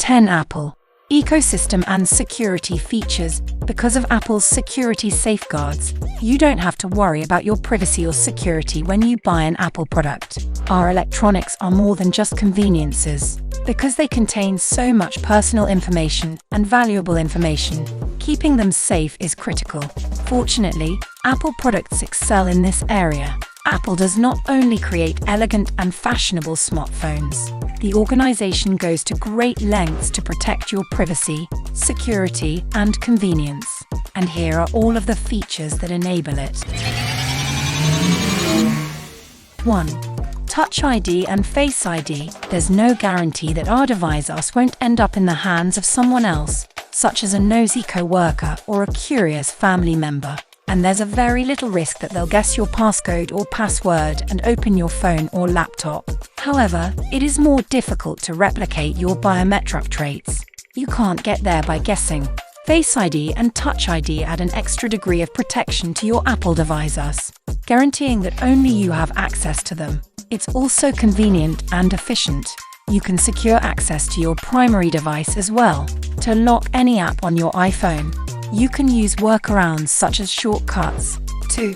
10 Apple ecosystem and security features. Because of Apple's security safeguards, you don't have to worry about your privacy or security when you buy an Apple product. Our electronics are more than just conveniences. Because they contain so much personal information and valuable information, keeping them safe is critical. Fortunately, Apple products excel in this area. Apple does not only create elegant and fashionable smartphones. The organization goes to great lengths to protect your privacy, security, and convenience. And here are all of the features that enable it. 1. Touch ID and Face ID. There's no guarantee that our devices won't end up in the hands of someone else, such as a nosy coworker or a curious family member. And there's a very little risk that they'll guess your passcode or password and open your phone or laptop. However, it is more difficult to replicate your biometric traits. You can't get there by guessing. Face ID and Touch ID add an extra degree of protection to your Apple devices, guaranteeing that only you have access to them. It's also convenient and efficient. You can secure access to your primary device as well. To lock any app on your iPhone, you can use workarounds such as shortcuts. 2.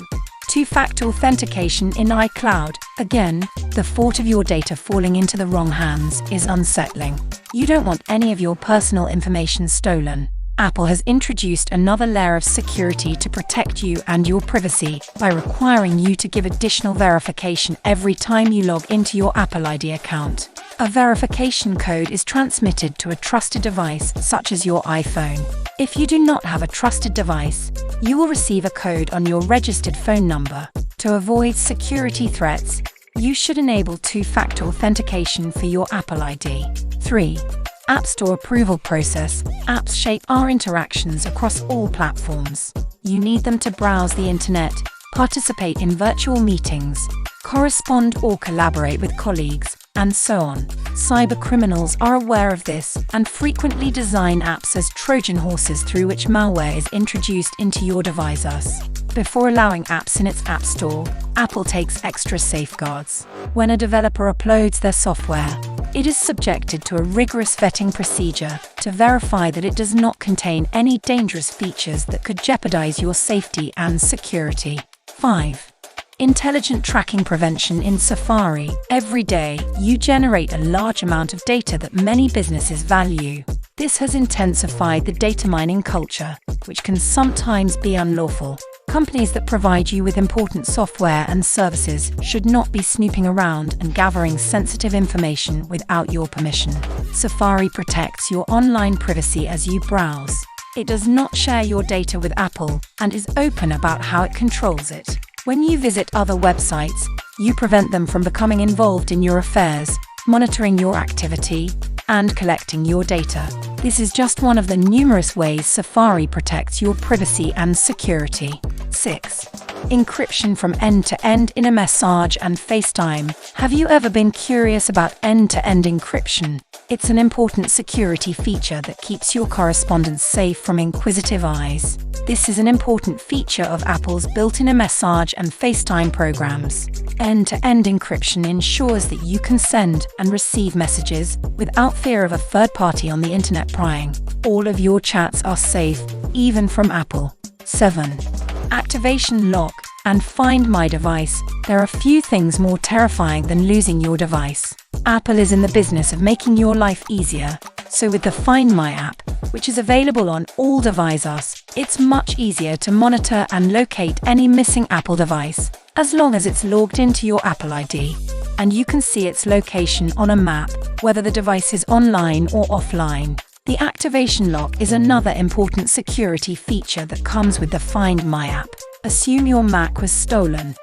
Two-factor authentication in iCloud. Again, the thought of your data falling into the wrong hands is unsettling. You don't want any of your personal information stolen. Apple has introduced another layer of security to protect you and your privacy by requiring you to give additional verification every time you log into your Apple ID account. A verification code is transmitted to a trusted device such as your iPhone. If you do not have a trusted device, you will receive a code on your registered phone number. To avoid security threats, you should enable two-factor authentication for your Apple ID. 3. App Store approval process. Apps shape our interactions across all platforms. You need them to browse the internet, participate in virtual meetings, correspond or collaborate with colleagues, and so on. Cybercriminals are aware of this and frequently design apps as Trojan horses through which malware is introduced into your devices. Before allowing apps in its App Store, Apple takes extra safeguards. When a developer uploads their software, it is subjected to a rigorous vetting procedure to verify that it does not contain any dangerous features that could jeopardize your safety and security. 5. Intelligent tracking prevention in Safari. Every day, you generate a large amount of data that many businesses value. This has intensified the data mining culture, which can sometimes be unlawful. Companies that provide you with important software and services should not be snooping around and gathering sensitive information without your permission. Safari protects your online privacy as you browse. It does not share your data with Apple and is open about how it controls it. When you visit other websites, you prevent them from becoming involved in your affairs, monitoring your activity, and collecting your data. This is just one of the numerous ways Safari protects your privacy and security. 6. Encryption from end to end in a message and FaceTime. Have you ever been curious about end-to-end encryption? It's an important security feature that keeps your correspondence safe from inquisitive eyes. This is an important feature of Apple's built-in message and FaceTime programs. End-to-end encryption ensures that you can send and receive messages without fear of a third party on the internet prying. All of your chats are safe, even from Apple. 7. Activation lock and Find My Device. There are few things more terrifying than losing your device. Apple is in the business of making your life easier, so with the Find My app, which is available on all devices, it's much easier to monitor and locate any missing Apple device, as long as it's logged into your Apple ID. And you can see its location on a map, whether the device is online or offline. The activation lock is another important security feature that comes with the Find My app. Assume your Mac was stolen.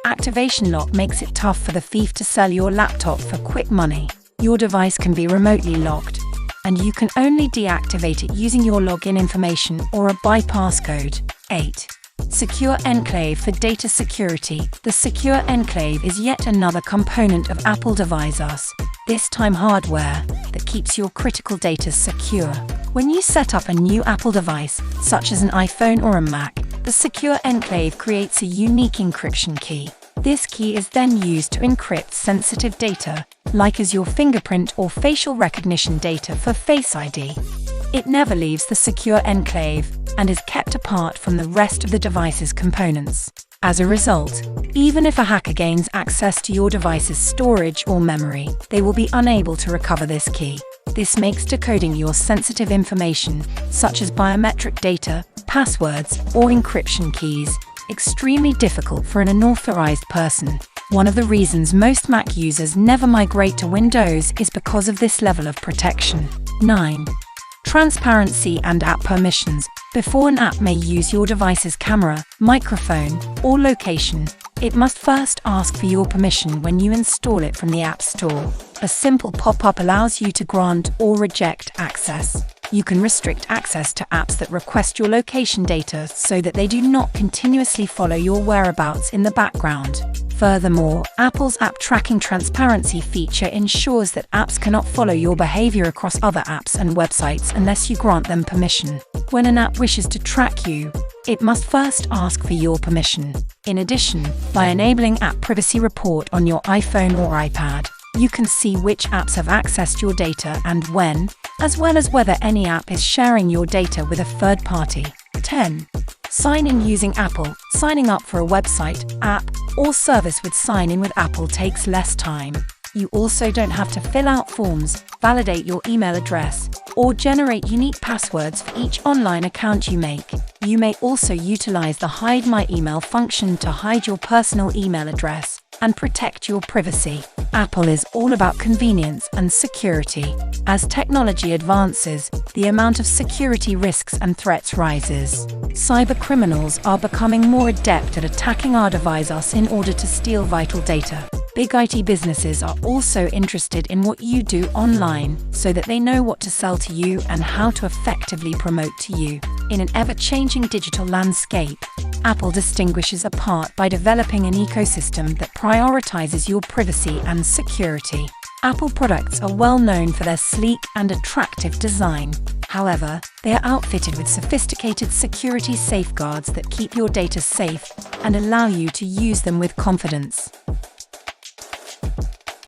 Activation lock makes it tough for the thief to sell your laptop for quick money. Your device can be remotely locked, and you can only deactivate it using your login information or a bypass code. 8. Secure Enclave for data security. The Secure Enclave is yet another component of Apple devices, this time hardware, that keeps your critical data secure. When you set up a new Apple device, such as an iPhone or a Mac, the Secure Enclave creates a unique encryption key. This key is then used to encrypt sensitive data, like as your fingerprint or facial recognition data for Face ID. It never leaves the secure enclave and is kept apart from the rest of the device's components. As a result, even if a hacker gains access to your device's storage or memory, they will be unable to recover this key. This makes decoding your sensitive information, such as biometric data, passwords, or encryption keys, extremely difficult for an unauthorized person. One of the reasons most Mac users never migrate to Windows is because of this level of protection. 9. Transparency and app permissions. Before an app may use your device's camera, microphone, or location, it must first ask for your permission when you install it from the App Store. A simple pop-up allows you to grant or reject access. You can restrict access to apps that request your location data so that they do not continuously follow your whereabouts in the background. Furthermore, Apple's App Tracking Transparency feature ensures that apps cannot follow your behavior across other apps and websites unless you grant them permission. When an app wishes to track you, it must first ask for your permission. In addition, by enabling App Privacy Report on your iPhone or iPad, you can see which apps have accessed your data and when, as well as whether any app is sharing your data with a third party. 10. Sign in using Apple. Signing up for a website, app, or service with Sign in with Apple takes less time. You also don't have to fill out forms, validate your email address, or generate unique passwords for each online account you make. You may also utilize the Hide My Email function to hide your personal email address and protect your privacy. Apple is all about convenience and security. As technology advances, the amount of security risks and threats rises. Cybercriminals are becoming more adept at attacking our devices in order to steal vital data. Big IT businesses are also interested in what you do online so that they know what to sell to you and how to effectively promote to you. In an ever-changing digital landscape, Apple distinguishes apart by developing an ecosystem that prioritizes your privacy and security. Apple products are well known for their sleek and attractive design. However, they are outfitted with sophisticated security safeguards that keep your data safe and allow you to use them with confidence.